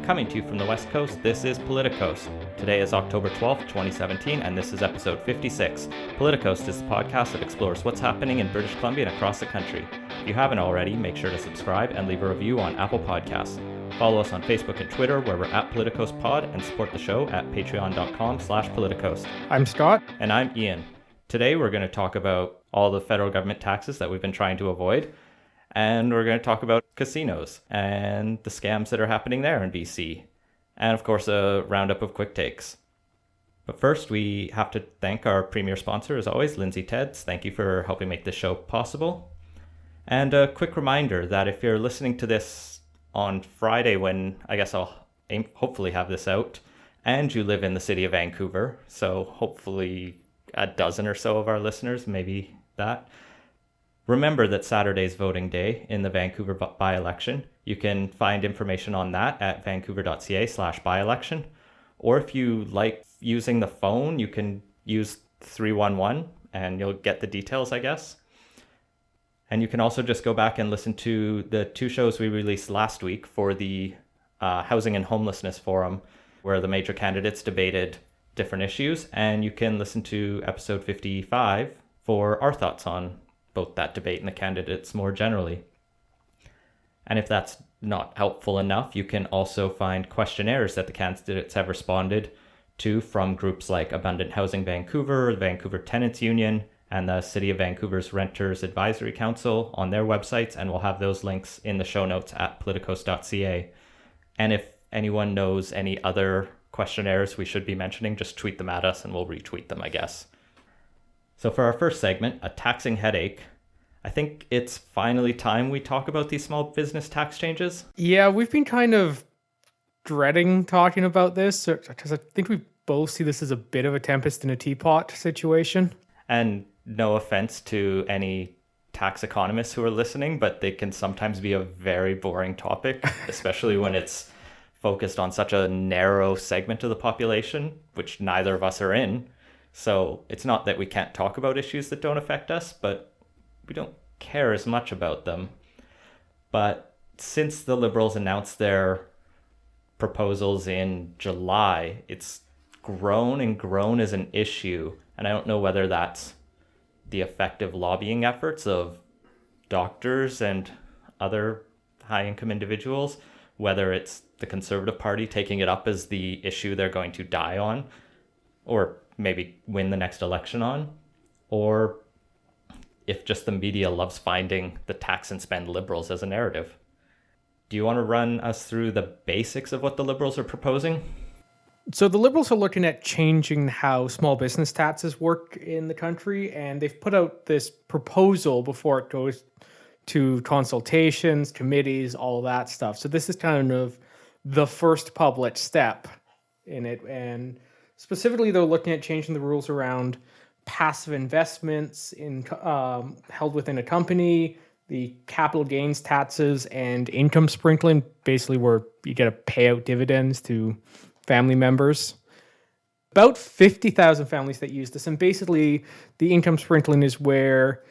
Coming to you from the West Coast, this is Politicos. Today is October 12th, 2017, and this is episode 56. Politicos is the podcast that explores what's happening in British Columbia and across the country. If you haven't already, make sure to subscribe and leave a review on Apple Podcasts. Follow us on Facebook and Twitter, where we're at PoliticosPod, and support the show at patreon.com/Politicos. I'm Scott. And I'm Ian. Today we're going to talk about all the federal government taxes that we've been trying to avoid. And we're going to talk about casinos and the scams that are happening there in BC. And of course, a roundup of quick takes. But first, we have to thank our premier sponsor, as always, Lindsay Teds. Thank you for helping make this show possible. And a quick reminder that if you're listening to this on Friday, when I guess I'll hopefully have this out, and you live in the city of Vancouver, so hopefully a dozen or so of our listeners, maybe that, remember that Saturday's voting day in the Vancouver by-election. You can find information on that at vancouver.ca/by-election. Or if you like using the phone, you can use 311 and you'll get the details, I guess. And you can also just go back and listen to the two shows we released last week for the Housing and Homelessness Forum, where the major candidates debated different issues. And you can listen to episode 55 for our thoughts on both that debate and the candidates more generally. And if that's not helpful enough, you can also find questionnaires that the candidates have responded to from groups like Abundant Housing Vancouver, the Vancouver Tenants Union, and the City of Vancouver's Renters Advisory Council on their websites, and we'll have those links in the show notes at politicos.ca. And if anyone knows any other questionnaires we should be mentioning, just tweet them at us and we'll retweet them, I guess. So for our first segment, a taxing headache, I think it's finally time we talk about these small business tax changes. Yeah, we've been kind of dreading talking about this because I think we both see this as a bit of a tempest in a teapot situation. And no offense to any tax economists who are listening, but they can sometimes be a very boring topic, especially when it's focused on such a narrow segment of the population, which neither of us are in. So it's not that we can't talk about issues that don't affect us, but we don't care as much about them. But since the Liberals announced their proposals in July, it's grown and grown as an issue. And I don't know whether that's the effective lobbying efforts of doctors and other high-income individuals, whether it's the Conservative Party taking it up as the issue they're going to die on, or maybe win the next election on, or if just the media loves finding the tax and spend Liberals as a narrative. Do you want to run us through the basics of what the Liberals are proposing? So the Liberals are looking at changing how small business taxes work in the country, and they've put out this proposal before it goes to consultations, committees, all of that stuff. So this is kind of the first public step in it, and specifically, they're looking at changing the rules around passive investments held within a company, the capital gains taxes, and income sprinkling, basically where you get to pay out dividends to family members. About 50,000 families that use this, and basically the income sprinkling is where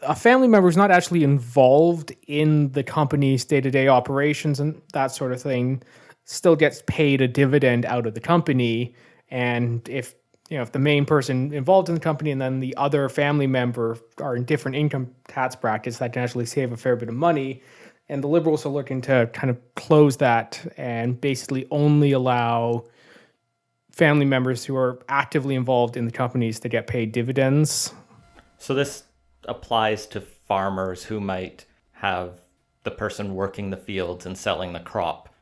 a family member is not actually involved in the company's day-to-day operations and that sort of thing, still gets paid a dividend out of the company. And if the main person involved in the company and then the other family member are in different income tax brackets, that can actually save a fair bit of money. And the Liberals are looking to kind of close that and basically only allow family members who are actively involved in the companies to get paid dividends. So this applies to farmers who might have the person working the fields and selling the crop.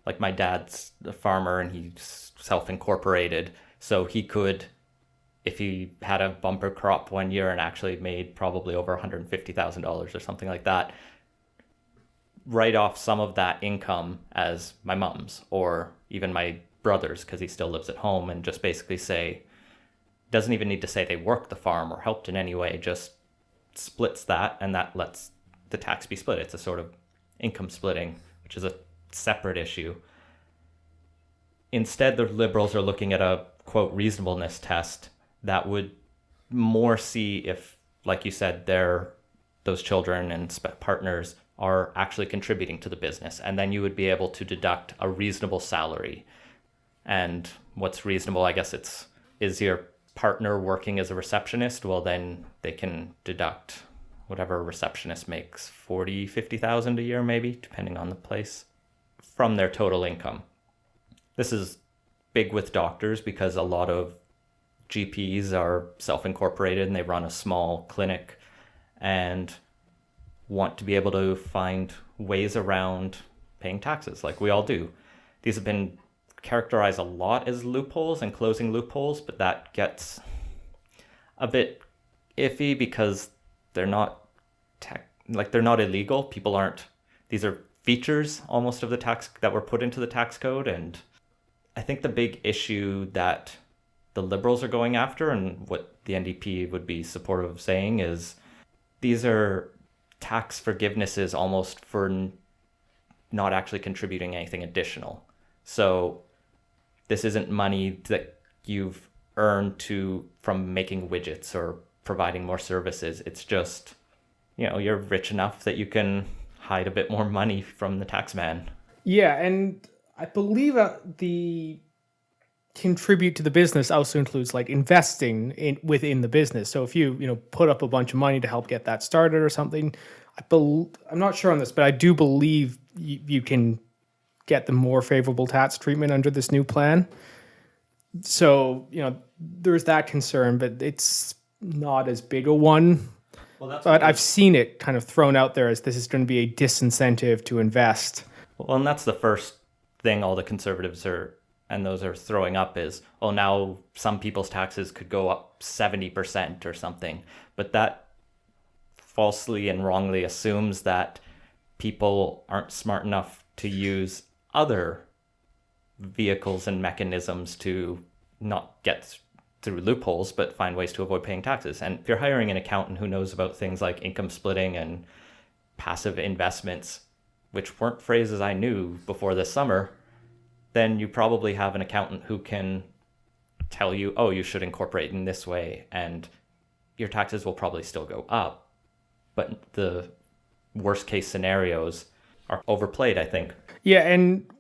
Like my dad's a farmer and he's self-incorporated, so he could, if he had a bumper crop one year and actually made probably over $150,000 or something like that, write off some of that income as my mom's or even my brother's because he still lives at home, and just basically say, doesn't even need to say they worked the farm or helped in any way, just splits that, and that lets the tax be split. It's a sort of income splitting, which is a separate issue. Instead, the Liberals are looking at a, quote, reasonableness test that would more see if, like you said, their those children and partners are actually contributing to the business. And then you would be able to deduct a reasonable salary. And what's reasonable, I guess is your partner working as a receptionist? Well, then they can deduct whatever a receptionist makes, 40, 50,000 a year maybe, depending on the place, from their total income. This is big with doctors because a lot of GPs are self-incorporated and they run a small clinic and want to be able to find ways around paying taxes like we all do. These have been characterized a lot as loopholes and closing loopholes, but that gets a bit iffy because they're not they're not illegal. These are features almost of the tax that were put into the tax code. And I think the big issue that the Liberals are going after, and what the NDP would be supportive of saying, is these are tax forgivenesses almost for not actually contributing anything additional. So this isn't money that you've earned from making widgets or providing more services. It's just, you're rich enough that you can hide a bit more money from the tax man. Yeah, and I believe the contribute to the business also includes like investing within the business. So if you put up a bunch of money to help get that started or something, I'm not sure on this, but I do believe you can get the more favorable tax treatment under this new plan. So there's that concern, but it's not as big a one. But I've seen it kind of thrown out there as this is going to be a disincentive to invest. Well, and that's the first thing all the conservatives are throwing up is, now some people's taxes could go up 70% or something. But that falsely and wrongly assumes that people aren't smart enough to use other vehicles and mechanisms to not get through loopholes, but find ways to avoid paying taxes. And if you're hiring an accountant who knows about things like income splitting and passive investments, which weren't phrases I knew before this summer, then you probably have an accountant who can tell you, you should incorporate in this way, and your taxes will probably still go up. But the worst case scenarios are overplayed, I think. Yeah, and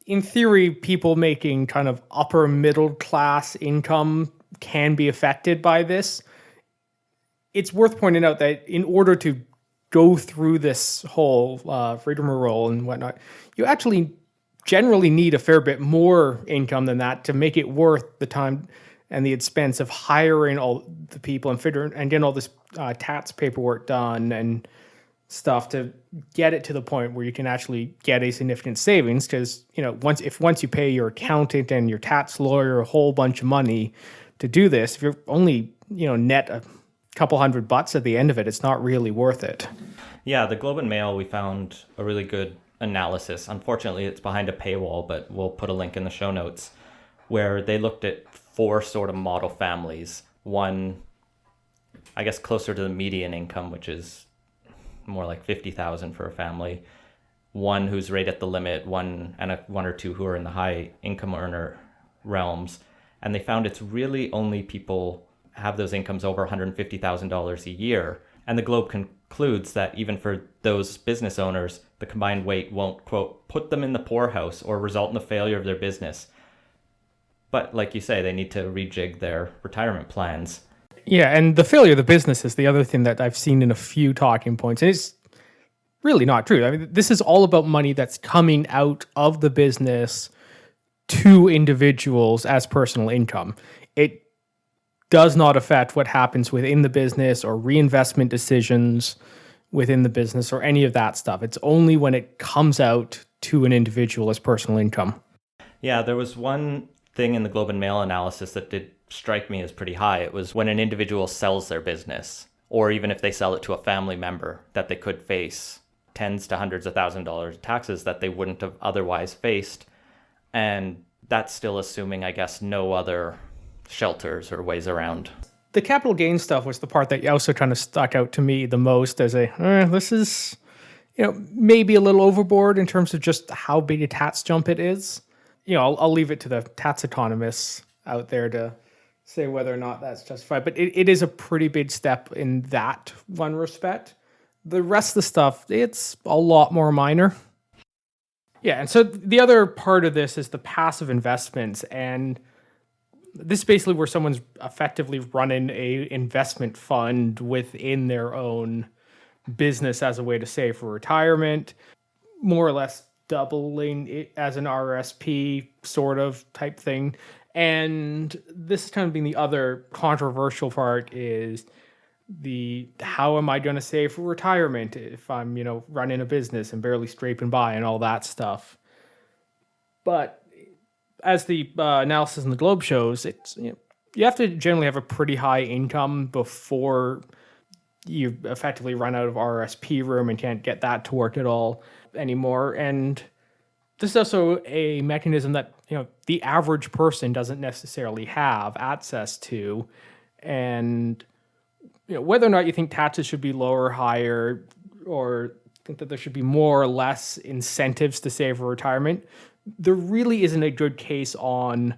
in theory, people making kind of upper middle class income can be affected by this. It's worth pointing out that in order to go through this whole rigmarole and whatnot, you actually generally need a fair bit more income than that to make it worth the time and the expense of hiring all the people and getting all this tax paperwork done and stuff to get it to the point where you can actually get a significant savings. Because once you pay your accountant and your tax lawyer a whole bunch of money to do this, if you're only net a couple $100 at the end of it, it's not really worth it. Yeah, the Globe and Mail, we found a really good analysis. Unfortunately, it's behind a paywall, but we'll put a link in the show notes, where they looked at 4 sort of model families. One, I guess, closer to the median income, which is more like 50,000 for a family. One who's right at the limit, one or two who are in the high income earner realms. And they found it's really only people have those incomes over $150,000 a year. And the Globe concludes that even for those business owners, the combined weight won't, quote, put them in the poorhouse or result in the failure of their business. But like you say, they need to rejig their retirement plans. Yeah, and the failure of the business is the other thing that I've seen in a few talking points. And it's really not true. I mean, this is all about money that's coming out of the business to individuals as personal income. It does not affect what happens within the business or reinvestment decisions within the business or any of that stuff. It's only when it comes out to an individual as personal income. Yeah, there was one thing in the Globe and Mail analysis that did strike me as pretty high. It was when an individual sells their business, or even if they sell it to a family member, that they could face tens to hundreds of $1,000s taxes that they wouldn't have otherwise faced. And that's still assuming, I guess, no other shelters or ways around. The capital gains stuff was the part that also kind of stuck out to me the most as this is, maybe a little overboard in terms of just how big a tax jump it is. I'll leave it to the tax economists out there to say whether or not that's justified. But it is a pretty big step in that one respect. The rest of the stuff, it's a lot more minor. Yeah, and so the other part of this is the passive investments, and this is basically where someone's effectively running a investment fund within their own business as a way to save for retirement, more or less doubling it as an RSP sort of type thing. And this is kind of being the other controversial part is the how am I going to save for retirement if I'm, running a business and barely scraping by and all that stuff. But as the analysis in the Globe shows, it's you have to generally have a pretty high income before you effectively run out of RSP room and can't get that to work at all anymore. And this is also a mechanism that the average person doesn't necessarily have access to. And whether or not you think taxes should be lower or higher, or think that there should be more or less incentives to save for retirement, there really isn't a good case on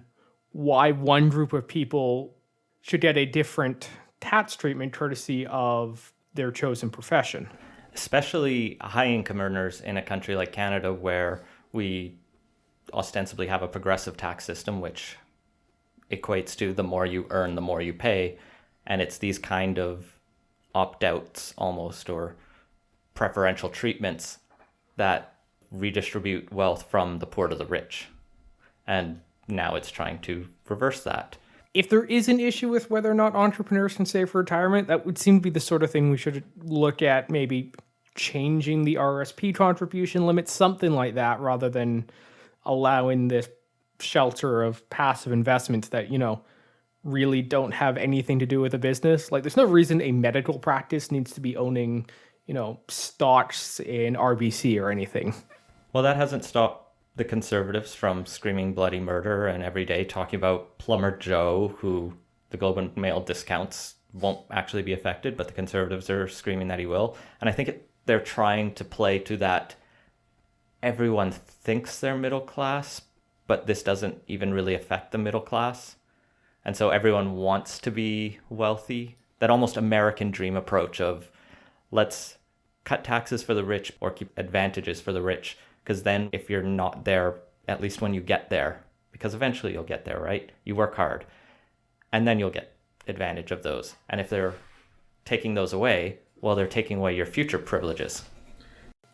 why one group of people should get a different tax treatment courtesy of their chosen profession. Especially high-income earners in a country like Canada, where we ostensibly have a progressive tax system, which equates to the more you earn, the more you pay. And it's these kind of opt-outs almost, or preferential treatments that redistribute wealth from the poor to the rich. And now it's trying to reverse that. If there is an issue with whether or not entrepreneurs can save for retirement, that would seem to be the sort of thing we should look at, maybe changing the RSP contribution limit, something like that, rather than allowing this shelter of passive investments that, really don't have anything to do with a business. Like, there's no reason a medical practice needs to be owning, stocks in RBC or anything. Well, that hasn't stopped the Conservatives from screaming bloody murder and every day talking about Plumber Joe, who the Globe and Mail discounts won't actually be affected, but the Conservatives are screaming that he will. And I think they're trying to play to that everyone thinks they're middle class, but this doesn't even really affect the middle class. And so everyone wants to be wealthy. That almost American dream approach of let's cut taxes for the rich or keep advantages for the rich. Because then if you're not there, at least when you get there, because eventually you'll get there, right? You work hard and then you'll get advantage of those. And if they're taking those away, well, they're taking away your future privileges.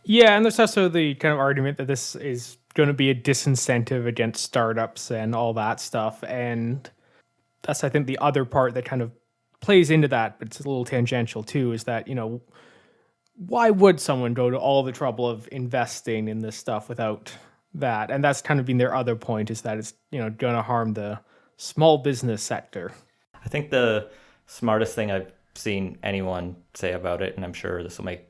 Yeah, and there's also the kind of argument that this is going to be a disincentive against startups and all that stuff. And that's, I think, the other part that kind of plays into that, but it's a little tangential too, is that, why would someone go to all the trouble of investing in this stuff without that? And that's kind of been their other point, is that it's, going to harm the small business sector. I think the smartest thing I've seen anyone say about it, and I'm sure this will make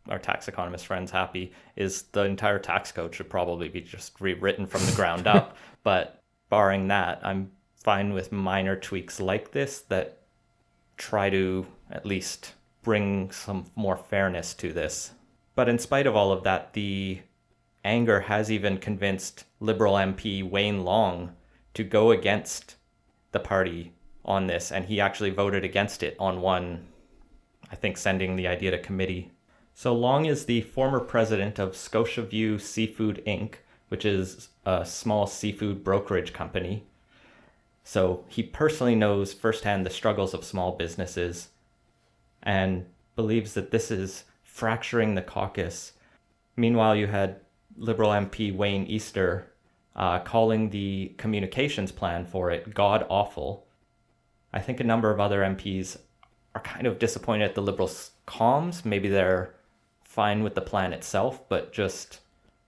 our tax economist friends happy, is the entire tax code should probably be just rewritten from the ground up. But barring that, I'm fine with minor tweaks like this that try to at least bring some more fairness to this. But in spite of all of that, the anger has even convinced Liberal MP Wayne Long to go against the party on this, and he actually voted against it on one, I think, sending the idea to committee. So Long is the former president of Scotiaview Seafood Inc., which is a small seafood brokerage company. So he personally knows firsthand the struggles of small businesses and believes that this is fracturing the caucus. Meanwhile, you had Liberal MP Wayne Easter calling the communications plan for it god-awful. I think a number of other MPs are kind of disappointed at the Liberals' comms. Maybe they're fine with the plan itself, but just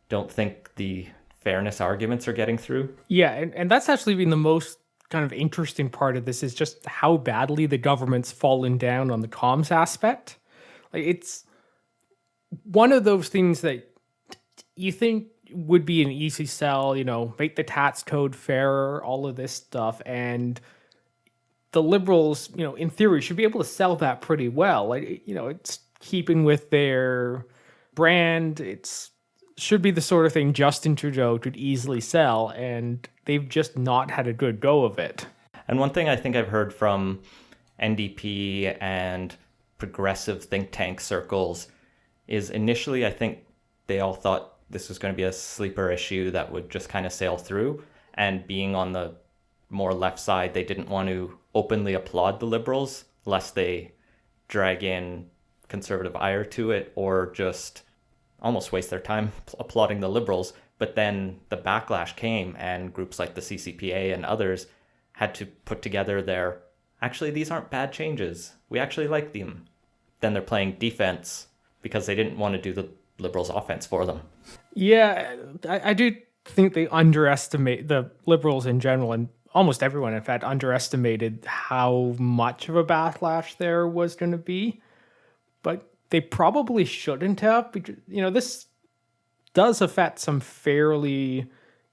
don't think the fairness arguments are getting through. Yeah, and that's actually been the most kind of interesting part of this, is just how badly the government's fallen down on the comms aspect. Like, it's one of those things that you think would be an easy sell, make the tax code fairer, all of this stuff. And the Liberals, in theory, should be able to sell that pretty well. Like, it's keeping with their brand. It's should be the sort of thing Justin Trudeau could easily sell, and they've just not had a good go of it. And one thing I think I've heard from NDP and progressive think tank circles is initially I think they all thought this was going to be a sleeper issue that would just kind of sail through. And being on the more left side, they didn't want to openly applaud the Liberals lest they drag in conservative ire to it or just almost waste their time applauding the Liberals. But then the backlash came and groups like the CCPA and others had to put together their, actually, these aren't bad changes. We actually like them. Then they're playing defense because they didn't want to do the Liberals' offense for them. Yeah, I do think they underestimate, the Liberals in general, and almost everyone, in fact, underestimated how much of a backlash there was going to be. But they probably shouldn't have, because, this does affect some fairly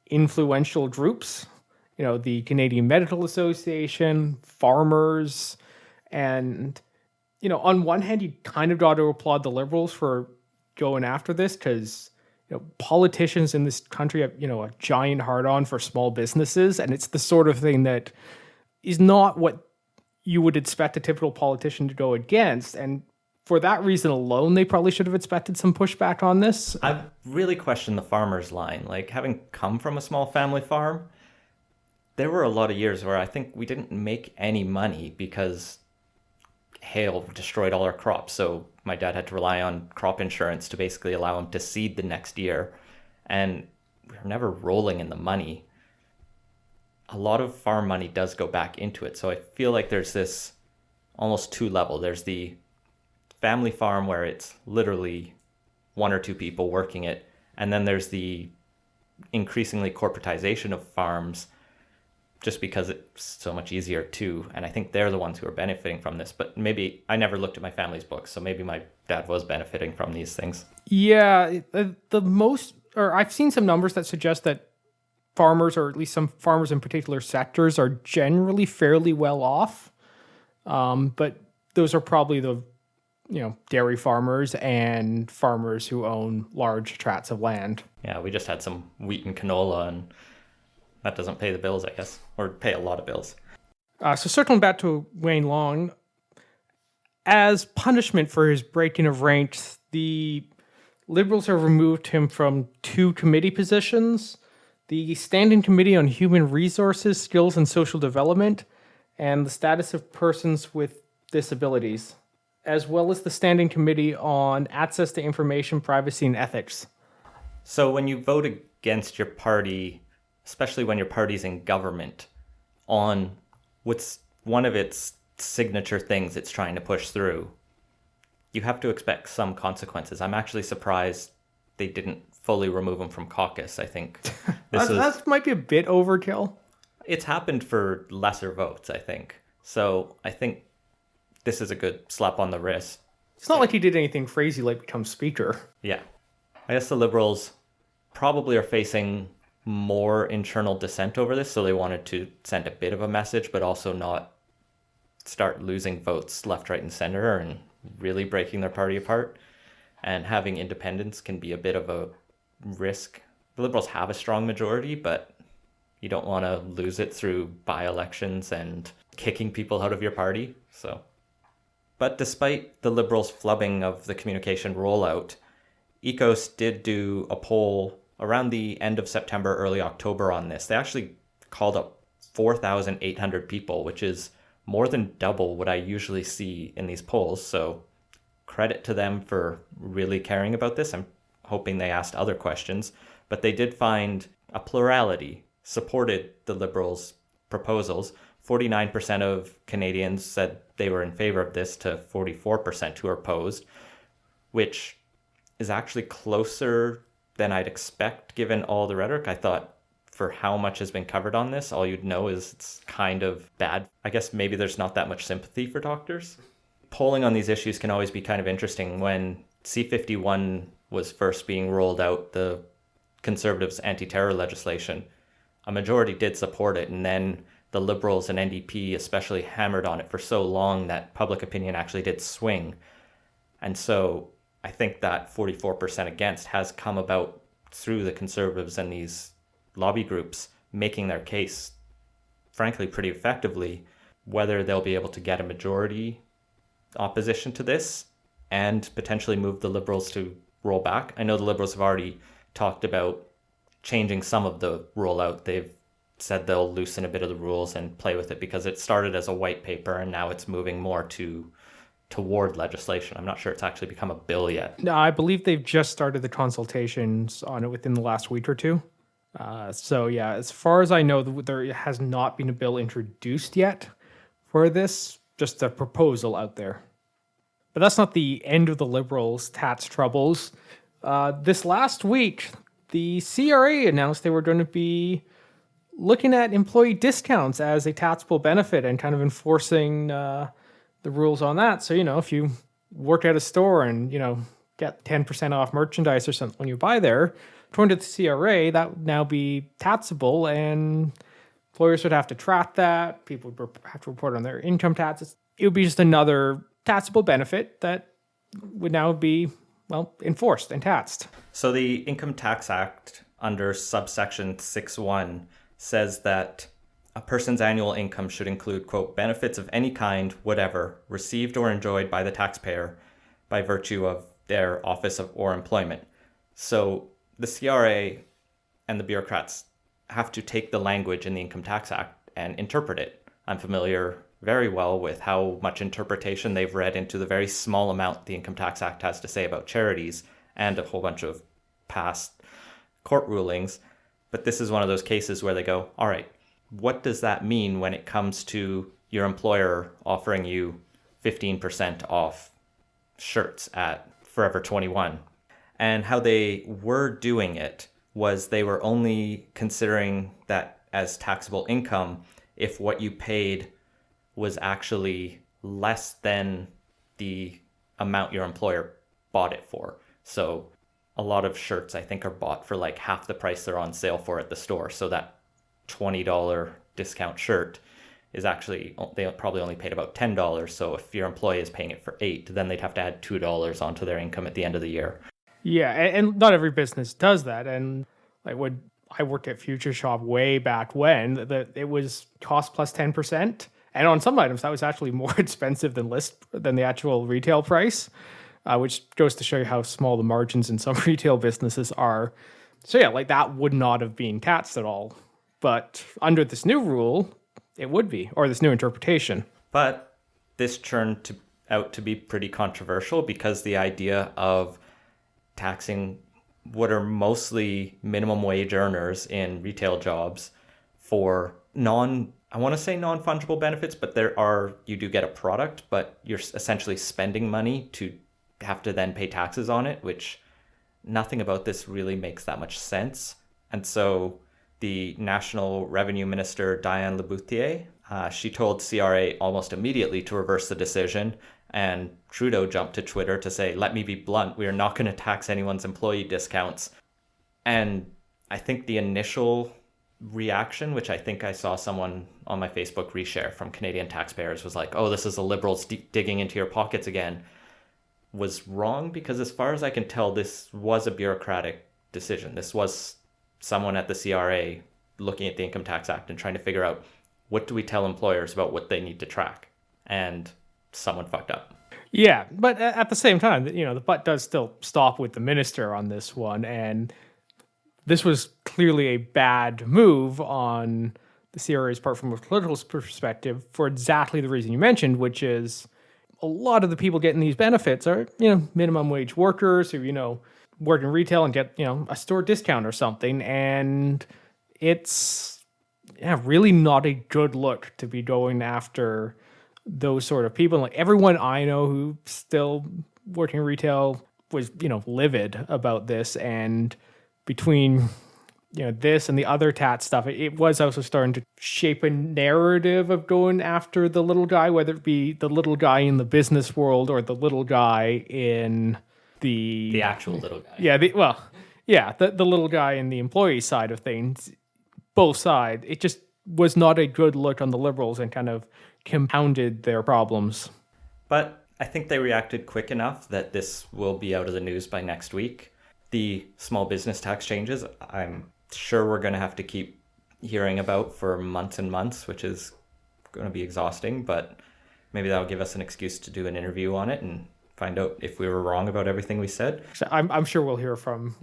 influential groups. The Canadian Medical Association, farmers, and, on one hand, you kind of got to applaud the Liberals for going after this because, politicians in this country have, a giant hard-on for small businesses, and it's the sort of thing that is not what you would expect a typical politician to go against. And for that reason alone, they probably should have expected some pushback on this. I've really questioned the farmer's line. Like, having come from a small family farm, there were a lot of years where I think we didn't make any money because hail destroyed all our crops. So my dad had to rely on crop insurance to basically allow him to seed the next year. And we were never rolling in the money. A lot of farm money does go back into it. So I feel like there's this almost two level. There's the family farm where it's literally one or two people working it. And then there's the increasingly corporatization of farms just because it's so much easier too. And I think they're the ones who are benefiting from this. But maybe I never looked at my family's books, so maybe my dad was benefiting from these things. Yeah, I've seen some numbers that suggest that farmers, or at least some farmers in particular sectors, are generally fairly well off. But those are probably the dairy farmers and farmers who own large tracts of land. Yeah, we just had some wheat and canola, and that doesn't pay the bills, I guess, or pay a lot of bills. So circling back to Wayne Long, as punishment for his breaking of ranks, the Liberals have removed him from 2 committee positions: the Standing Committee on Human Resources, Skills and Social Development, and the Status of Persons with Disabilities, as well as the Standing Committee on Access to Information, Privacy and Ethics. So when you vote against your party, especially when your party's in government, on what's one of its signature things it's trying to push through, you have to expect some consequences. I'm actually surprised they didn't fully remove him from caucus. I think that might be a bit overkill. It's happened for lesser votes, I think. So I think this is a good slap on the wrist. It's not like he did anything crazy like become speaker. Yeah. I guess the Liberals probably are facing more internal dissent over this, so they wanted to send a bit of a message, but also not start losing votes left, right, and center and really breaking their party apart. And having independents can be a bit of a risk. The Liberals have a strong majority, but you don't want to lose it through by-elections and kicking people out of your party. But despite the Liberals' flubbing of the communication rollout, ECOS did do a poll around the end of September, early October on this. They actually called up 4,800 people, which is more than double what I usually see in these polls. So credit to them for really caring about this. I'm hoping they asked other questions, but they did find a plurality supported the Liberals' proposals. 49% of Canadians said they were in favor of this to 44% who are opposed, which is actually closer than I'd expect given all the rhetoric. I thought for how much has been covered on this, all you'd know is it's kind of bad. I guess maybe there's not that much sympathy for doctors. Polling on these issues can always be kind of interesting. When C-51 was first being rolled out, the Conservatives' anti-terror legislation, a majority did support it, and then the Liberals and NDP especially hammered on it for so long that public opinion actually did swing. And so I think that 44% against has come about through the Conservatives and these lobby groups making their case frankly, pretty effectively. Whether they'll be able to get a majority opposition to this and potentially move the Liberals to roll back. I know the Liberals have already talked about changing some of the rollout. They've said they'll loosen a bit of the rules and play with it because it started as a white paper and now it's moving more toward legislation. I'm not sure it's actually become a bill yet. No, I believe they've just started the consultations on it within the last week or two. So yeah, as far as I know, there has not been a bill introduced yet for this, just a proposal out there. But that's not the end of the Liberals' tax troubles. This last week, the CRA announced they were going to be looking at employee discounts as a taxable benefit and kind of enforcing the rules on that. So, if you work at a store and, get 10% off merchandise or something when you buy there, according to the CRA, that would now be taxable and employers would have to track that. People would have to report on their income taxes. It would be just another taxable benefit that would now be, enforced and taxed. So the Income Tax Act under subsection 6.1 says that a person's annual income should include, quote, benefits of any kind, whatever, received or enjoyed by the taxpayer by virtue of their office or employment. So the CRA and the bureaucrats have to take the language in the Income Tax Act and interpret it. I'm familiar very well with how much interpretation they've read into the very small amount the Income Tax Act has to say about charities and a whole bunch of past court rulings. But this is one of those cases where they go, all right, what does that mean when it comes to your employer offering you 15% off shirts at Forever 21? And how they were doing it was they were only considering that as taxable income if what you paid was actually less than the amount your employer bought it for. So a lot of shirts, I think, are bought for like half the price they're on sale for at the store. So that $20 discount shirt is actually, they probably only paid about $10. So if your employee is paying it for $8, then they'd have to add $2 onto their income at the end of the year. Yeah, and not every business does that. And like when I worked at Future Shop way back when, it was cost plus 10%. And on some items, that was actually more expensive than the actual retail price, which goes to show you how small the margins in some retail businesses are. So yeah, like that would not have been taxed at all. But under this new rule, it would be, or this new interpretation. But this turned out to be pretty controversial because the idea of taxing what are mostly minimum wage earners in retail jobs for non-fungible benefits, but you do get a product, but you're essentially spending money to have to then pay taxes on it, which nothing about this really makes that much sense. And so the National Revenue Minister, Diane Lebouthie, she told CRA almost immediately to reverse the decision. And Trudeau jumped to Twitter to say, let me be blunt, we are not going to tax anyone's employee discounts. And I think the initial reaction, which I think I saw someone on my Facebook reshare from Canadian taxpayers, was like, oh, this is the Liberals digging into your pockets again, was wrong, because as far as I can tell, this was a bureaucratic decision. This was someone at the CRA looking at the Income Tax Act and trying to figure out, what do we tell employers about what they need to track? And someone fucked up. Yeah, but at the same time, the butt does still stop with the minister on this one. And this was clearly a bad move on the CRA's part from a political perspective for exactly the reason you mentioned, which is a lot of the people getting these benefits are, minimum wage workers who, work in retail and get, a store discount or something. And it's really not a good look to be going after those sort of people. Like everyone I know who still working in retail was, livid about this. And between, this and the other tax stuff, it was also starting to shape a narrative of going after the little guy, whether it be the little guy in the business world or the little guy in the actual little guy. Yeah, the little guy in the employee side of things. Both sides. It just was not a good look on the Liberals and kind of compounded their problems. But I think they reacted quick enough that this will be out of the news by next week. The small business tax changes, I'm sure we're going to have to keep hearing about for months and months, which is going to be exhausting, but maybe that'll give us an excuse to do an interview on it and find out if we were wrong about everything we said. So I'm sure we'll hear from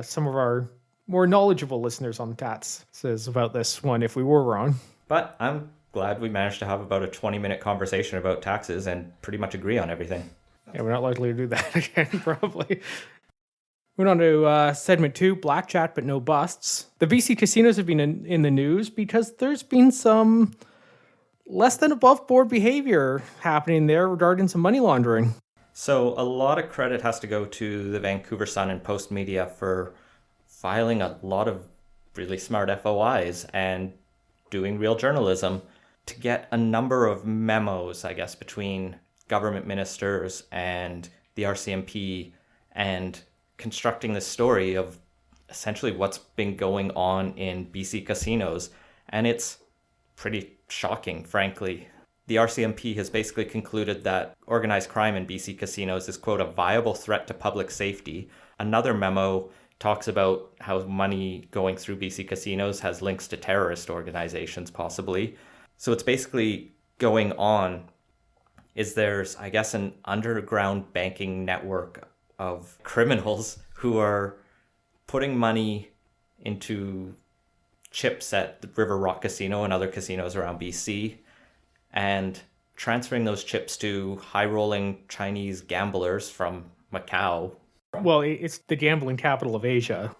some of our more knowledgeable listeners on the Tats says about this one if we were wrong. But I'm glad we managed to have about a 20-minute conversation about taxes and pretty much agree on everything. Yeah, we're not likely to do that again, probably. Moving on to segment 2, Black Chat but no busts. The BC casinos have been in the news because there's been some less than above board behavior happening there regarding some money laundering. So a lot of credit has to go to the Vancouver Sun and Post Media for filing a lot of really smart FOIs and doing real journalism to get a number of memos, I guess, between government ministers and the RCMP and constructing the story of essentially what's been going on in BC casinos. And it's pretty shocking, frankly. The RCMP has basically concluded that organized crime in BC casinos is, quote, a viable threat to public safety. Another memo talks about how money going through BC casinos has links to terrorist organizations, possibly. So it's basically going on is there's, I guess, an underground banking network of criminals who are putting money into chips at the River Rock Casino and other casinos around BC and transferring those chips to high-rolling Chinese gamblers from Macau. Well, it's the gambling capital of Asia.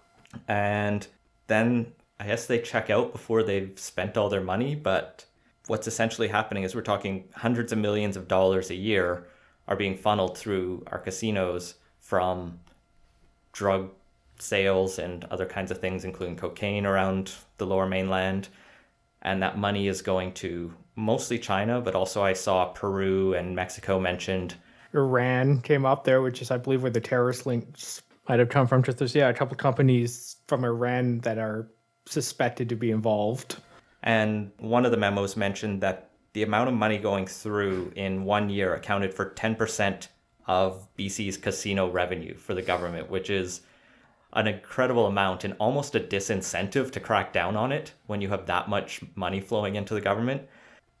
And then I guess they check out before they've spent all their money. But what's essentially happening is we're talking hundreds of millions of dollars a year are being funneled through our casinos from drug sales and other kinds of things, including cocaine around the Lower Mainland. And that money is going to mostly China, but also I saw Peru and Mexico mentioned. Iran came up there, which is, I believe, where the terrorist links might have come from. Just there's, a couple of companies from Iran that are suspected to be involved. And one of the memos mentioned that the amount of money going through in 1 year accounted for 10% of BC's casino revenue for the government, which is an incredible amount and almost a disincentive to crack down on it when you have that much money flowing into the government.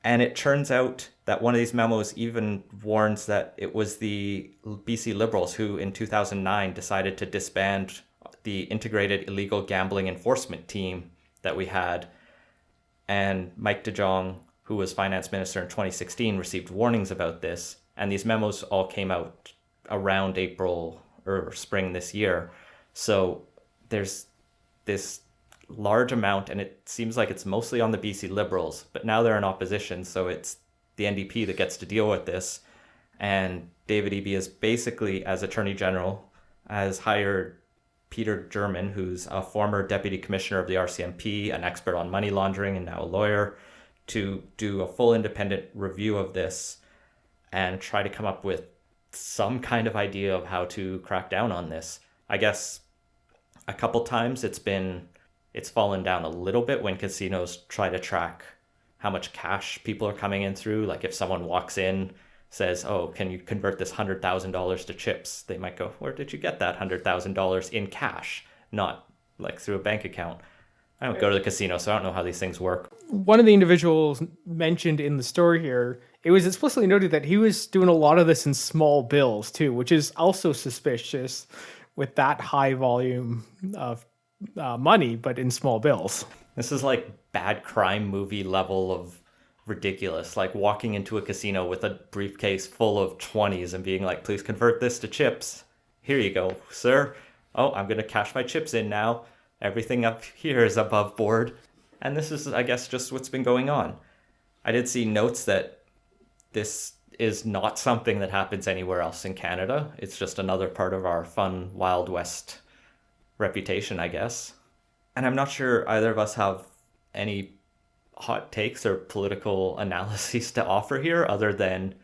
And it turns out that one of these memos even warns that it was the BC Liberals who in 2009 decided to disband the integrated illegal gambling enforcement team that we had. And Mike De Jong, who was finance minister in 2016, received warnings about this. And these memos all came out around April or spring this year. So there's this large amount, and it seems like it's mostly on the BC Liberals, but now they're in opposition, so it's the NDP that gets to deal with this. And David Eby is basically, as Attorney General, has hired Peter German, who's a former Deputy Commissioner of the RCMP, an expert on money laundering and now a lawyer, to do a full independent review of this and try to come up with some kind of idea of how to crack down on this. I guess a couple times it's fallen down a little bit when casinos try to track how much cash people are coming in through. Like if someone walks in, says, oh, can you convert this $100,000 to chips? They might go, where did you get that $100,000 in cash? Not like through a bank account. I don't go to the casino, so I don't know how these things work. One of the individuals mentioned in the story here, it was explicitly noted that he was doing a lot of this in small bills too, which is also suspicious with that high volume of money, but in small bills. This is like bad crime movie level of ridiculous, like walking into a casino with a briefcase full of 20s and being like, please convert this to chips. Here you go, sir. Oh, I'm going to cash my chips in now. Everything up here is above board. And this is, I guess, just what's been going on. I did see notes that this is not something that happens anywhere else in Canada. It's just another part of our fun Wild West reputation, I guess. And I'm not sure either of us have any hot takes or political analyses to offer here other than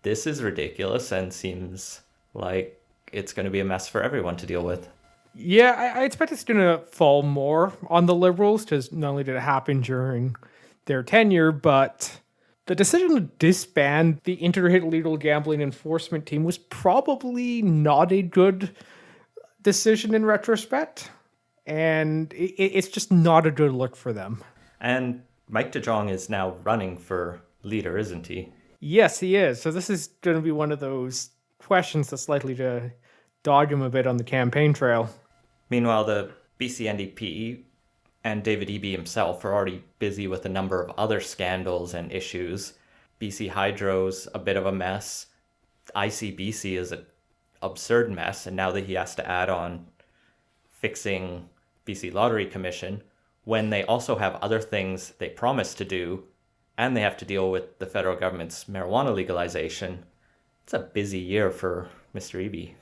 this is ridiculous and seems like it's going to be a mess for everyone to deal with. Yeah, I expect it's going to fall more on the Liberals because not only did it happen during their tenure, but the decision to disband the Integrated Illegal Gambling Enforcement Team was probably not a good decision in retrospect. and it's just not a good look for them. And Mike de Jong is now running for leader, isn't he? Yes, he is. So this is going to be one of those questions that's likely to dog him a bit on the campaign trail. Meanwhile, the BC NDP and David Eby himself are already busy with a number of other scandals and issues. BC Hydro's a bit of a mess. ICBC is an absurd mess, and now that he has to add on fixing BC Lottery Commission, when they also have other things they promised to do, and they have to deal with the federal government's marijuana legalization, it's a busy year for Mr. Eby.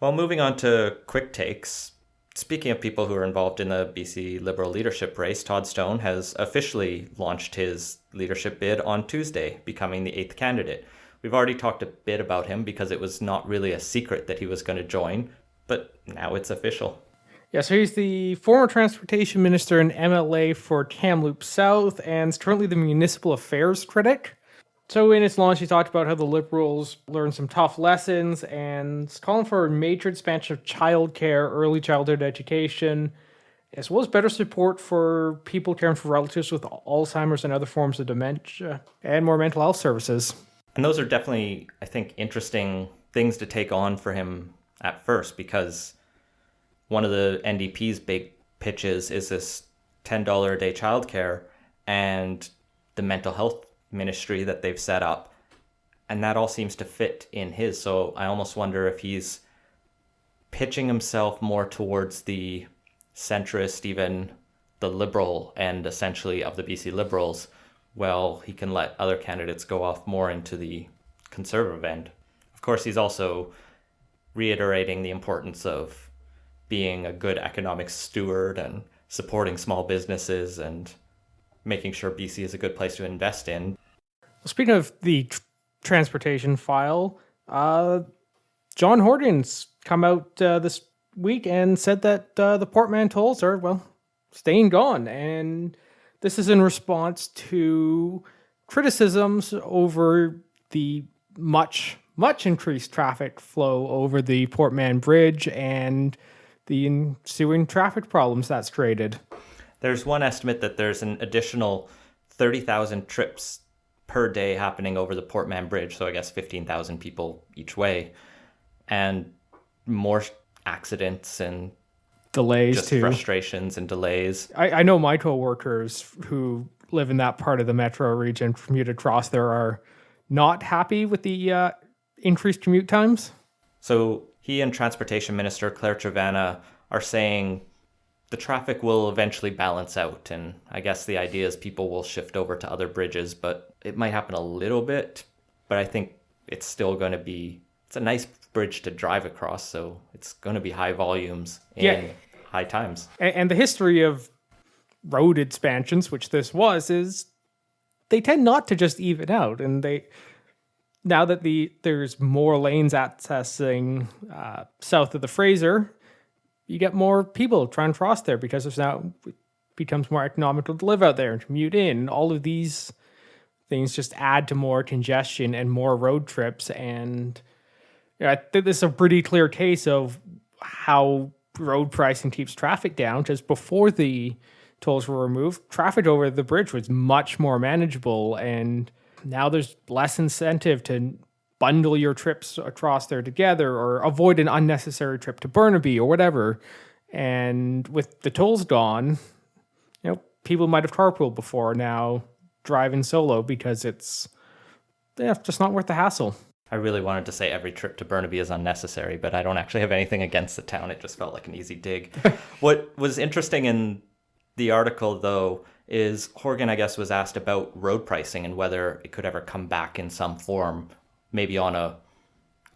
Well, moving on to quick takes. Speaking of people who are involved in the BC Liberal leadership race, Todd Stone has officially launched his leadership bid on Tuesday, becoming the 8th candidate. We've already talked a bit about him because it was not really a secret that he was going to join, but now it's official. Yeah, so he's the former transportation minister and MLA for Kamloops South and is currently the municipal affairs critic. So in his launch, he talked about how the Liberals learned some tough lessons and is calling for a major expansion of childcare, early childhood education, as well as better support for people caring for relatives with Alzheimer's and other forms of dementia, and more mental health services. And those are definitely, I think, interesting things to take on for him at first, because one of the NDP's big pitches is this $10 a day childcare and the mental health ministry that they've set up. And that all seems to fit in his. So I almost wonder if he's pitching himself more towards the centrist, even the liberal end, essentially, of the BC Liberals. Well, he can let other candidates go off more into the conservative end. Of course, he's also reiterating the importance of being a good economic steward and supporting small businesses and making sure BC is a good place to invest in. Well, speaking of the transportation file, John Horgan's come out this week and said that the Portman tolls are, well, staying gone. And this is in response to criticisms over the much increased traffic flow over the Portman Bridge and the ensuing traffic problems that's created. There's one estimate that there's an additional 30,000 trips per day happening over the Portman Bridge, so I guess 15,000 people each way, and more accidents and delays just too. Frustrations and delays. I know my co-workers who live in that part of the metro region, commute across there, are not happy with the increased commute times. So he and Transportation Minister Claire Trevana are saying the traffic will eventually balance out. And I guess the idea is people will shift over to other bridges, but it might happen a little bit. But I think it's still going to be, it's a nice bridge to drive across. So it's going to be high volumes in high times. And the history of road expansions, which this was, is they tend not to just even out. And now that there's more lanes accessing south of the Fraser, you get more people trying to cross there because it becomes more economical to live out there and commute in. All of these things just add to more congestion and more road trips. And I think this is a pretty clear case of how road pricing keeps traffic down. Just before the tolls were removed, traffic over the bridge was much more manageable, and now there's less incentive to bundle your trips across there together or avoid an unnecessary trip to Burnaby or whatever. And with the tolls gone, people might have carpooled before, now driving solo because it's just not worth the hassle. I really wanted to say every trip to Burnaby is unnecessary, but I don't actually have anything against the town. It just felt like an easy dig. What was interesting in the article, though, is Horgan, I guess, was asked about road pricing and whether it could ever come back in some form, maybe on a,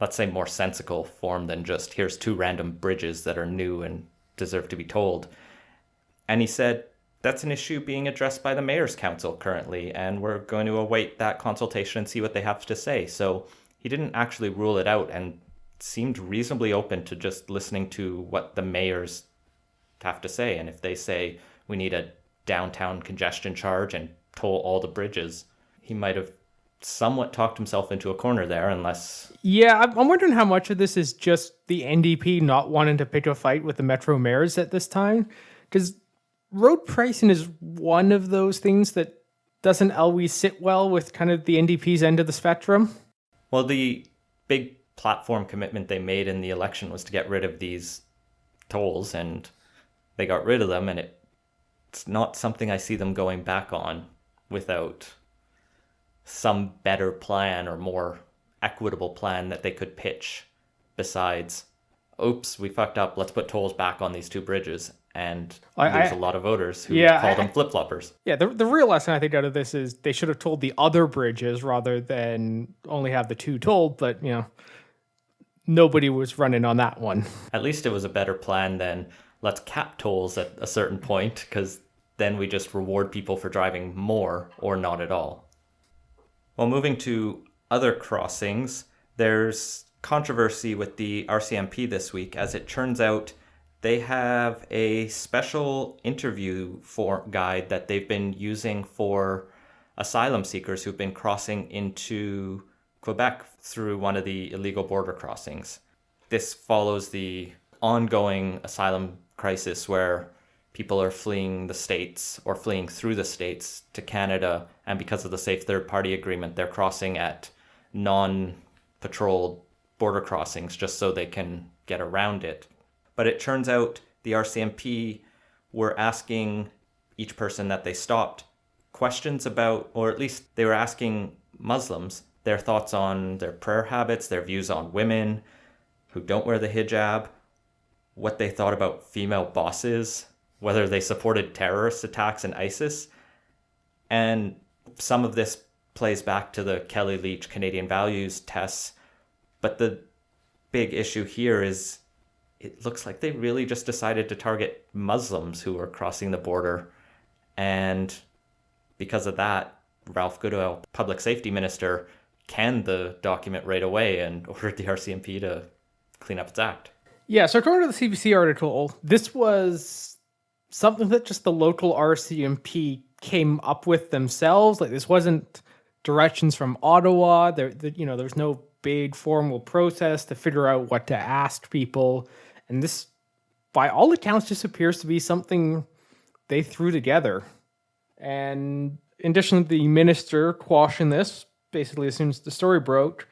let's say, more sensical form than just here's two random bridges that are new and deserve to be tolled. And he said that's an issue being addressed by the Mayor's Council currently, and we're going to await that consultation and see what they have to say. So he didn't actually rule it out and seemed reasonably open to just listening to what the mayors have to say. And if they say we need a downtown congestion charge and toll all the bridges, he might have somewhat talked himself into a corner there, unless... Yeah, I'm wondering how much of this is just the NDP not wanting to pick a fight with the Metro mayors at this time. Because road pricing is one of those things that doesn't always sit well with kind of the NDP's end of the spectrum. Well, the big platform commitment they made in the election was to get rid of these tolls, and they got rid of them, and it's not something I see them going back on without some better plan or more equitable plan that they could pitch besides, oops, we fucked up, let's put tolls back on these two bridges, and there's a lot of voters who call them flip-floppers. Yeah, the real lesson I think out of this is they should have told the other bridges rather than only have the two tolled, but, nobody was running on that one. At least it was a better plan than let's cap tolls at a certain point, because then we just reward people for driving more or not at all. Well, moving to other crossings, there's controversy with the RCMP this week, as it turns out they have a special interview guide that they've been using for asylum seekers who've been crossing into Quebec through one of the illegal border crossings. This follows the ongoing asylum crisis where people are fleeing the States or fleeing through the States to Canada, and because of the Safe Third Party Agreement, they're crossing at non-patrolled border crossings just so they can get around it. But it turns out the RCMP were asking each person that they stopped questions about, or at least they were asking Muslims their thoughts on their prayer habits, their views on women who don't wear the hijab, what they thought about female bosses, whether they supported terrorist attacks and ISIS. And some of this plays back to the Kelly Leach Canadian values tests. But the big issue here is it looks like they really just decided to target Muslims who were crossing the border. And because of that, Ralph Goodale, public safety minister, canned the document right away and ordered the RCMP to clean up its act. Yeah, so according to the CBC article, this was something that just the local RCMP came up with themselves. Like, this wasn't directions from Ottawa. There's no big formal process to figure out what to ask people. And this, by all accounts, just appears to be something they threw together. And in addition to the minister quashing this, basically as soon as the story broke,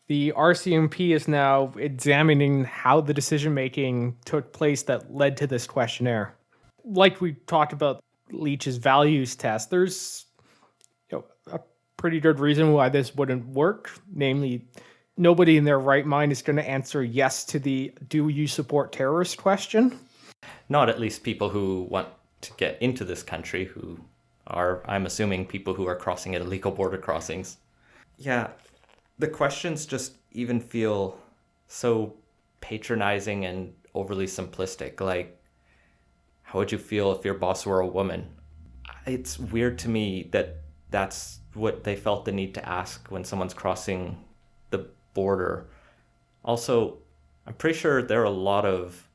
the RCMP is now examining how the decision-making took place that led to this questionnaire. Like we talked about Leach's values test, there's a pretty good reason why this wouldn't work. Namely, nobody in their right mind is going to answer yes to the "do you support terrorists" question. Not at least people who want to get into this country, who are, I'm assuming, people who are crossing at illegal border crossings. Yeah, the questions just even feel so patronizing and overly simplistic. Like, how would you feel if your boss were a woman? It's weird to me that that's what they felt the need to ask when someone's crossing the border. Also, I'm pretty sure there are a lot of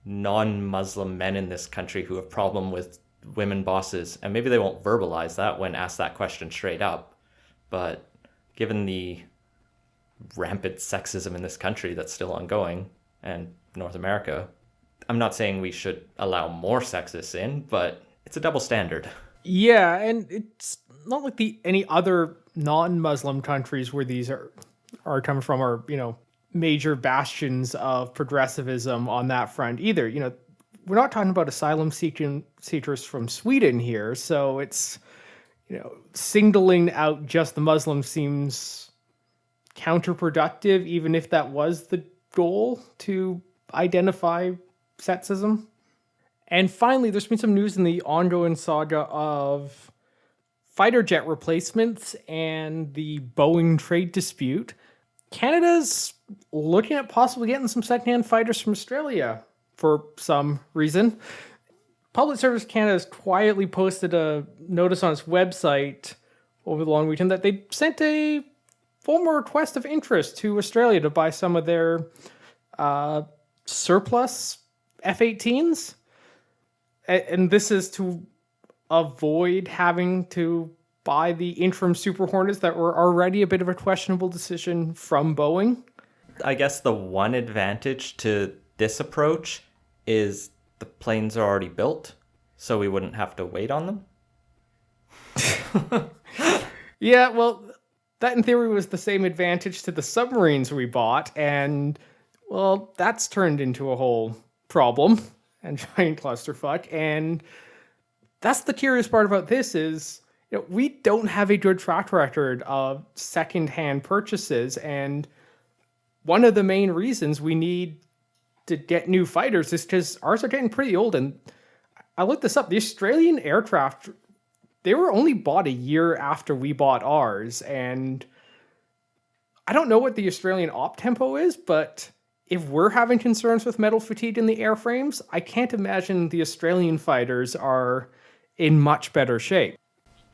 non-Muslim men in this country who have problem with women bosses, and maybe they won't verbalize that when asked that question straight up. But given the rampant sexism in this country that's still ongoing, and North America, I'm not saying we should allow more sexists in, but it's a double standard. Yeah, and it's not like any other non-Muslim countries where these are coming from are, major bastions of progressivism on that front either. We're not talking about asylum seekers from Sweden here, so it's, singling out just the Muslims seems counterproductive, even if that was the goal, to identify sexism. And finally, there's been some news in the ongoing saga of fighter jet replacements and the Boeing trade dispute. Canada's looking at possibly getting some secondhand fighters from Australia for some reason. Public Service Canada has quietly posted a notice on its website over the long weekend that they sent a formal request of interest to Australia to buy some of their surplus F-18s. And this is to avoid having to by the interim Super Hornets that were already a bit of a questionable decision from Boeing. I guess the one advantage to this approach is the planes are already built, so we wouldn't have to wait on them. Yeah, well, that in theory was the same advantage to the submarines we bought, and, well, that's turned into a whole problem and giant clusterfuck. And that's the curious part about this is, we don't have a good track record of secondhand purchases, and one of the main reasons we need to get new fighters is because ours are getting pretty old. And I looked this up. The Australian aircraft, they were only bought a year after we bought ours. And I don't know what the Australian op tempo is, but if we're having concerns with metal fatigue in the airframes, I can't imagine the Australian fighters are in much better shape.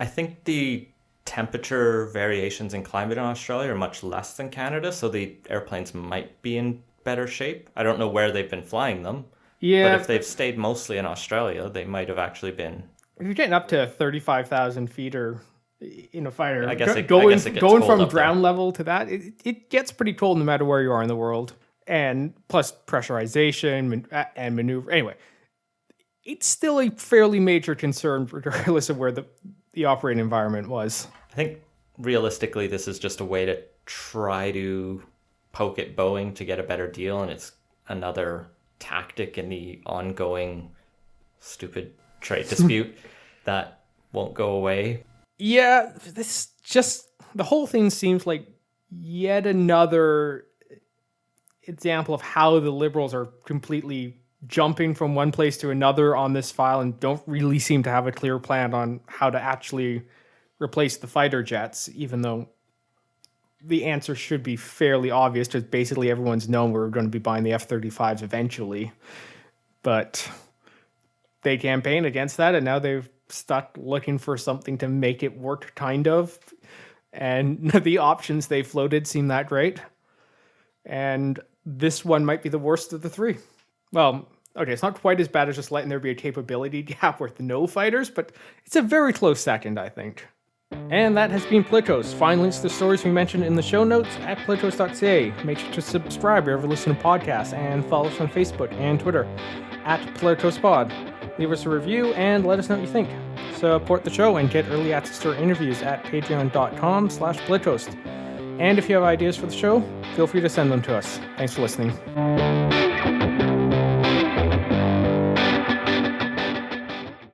I think the temperature variations in climate in Australia are much less than Canada, so the airplanes might be in better shape. I don't know where they've been flying them. Yeah. But if they've stayed mostly in Australia, they might have actually been. If you're getting up to 35,000 feet or in a fighter, I guess it going gets from cold ground there. level to that, it gets pretty cold no matter where you are in the world. And plus pressurization and maneuver. Anyway, it's still a fairly major concern regardless of where the operating environment was. I think realistically, this is just a way to try to poke at Boeing to get a better deal, and it's another tactic in the ongoing stupid trade dispute that won't go away. Yeah, the whole thing seems like yet another example of how the Liberals are completely jumping from one place to another on this file and don't really seem to have a clear plan on how to actually replace the fighter jets, even though the answer should be fairly obvious because basically everyone's known we're going to be buying the F-35s eventually. But they campaigned against that, and now they've stuck looking for something to make it work, kind of. And the options they floated seem that great. And this one might be the worst of the three. Well, okay, it's not quite as bad as just letting there be a capability gap with no fighters, but it's a very close second, I think. And that has been Politos. Find links to the stories we mentioned in the show notes at politos.ca. Make sure to subscribe wherever you listen to podcasts and follow us on Facebook and Twitter at PolitosPod. Leave us a review and let us know what you think. Support the show and get early access to our interviews at patreon.com/Politos. And if you have ideas for the show, feel free to send them to us. Thanks for listening.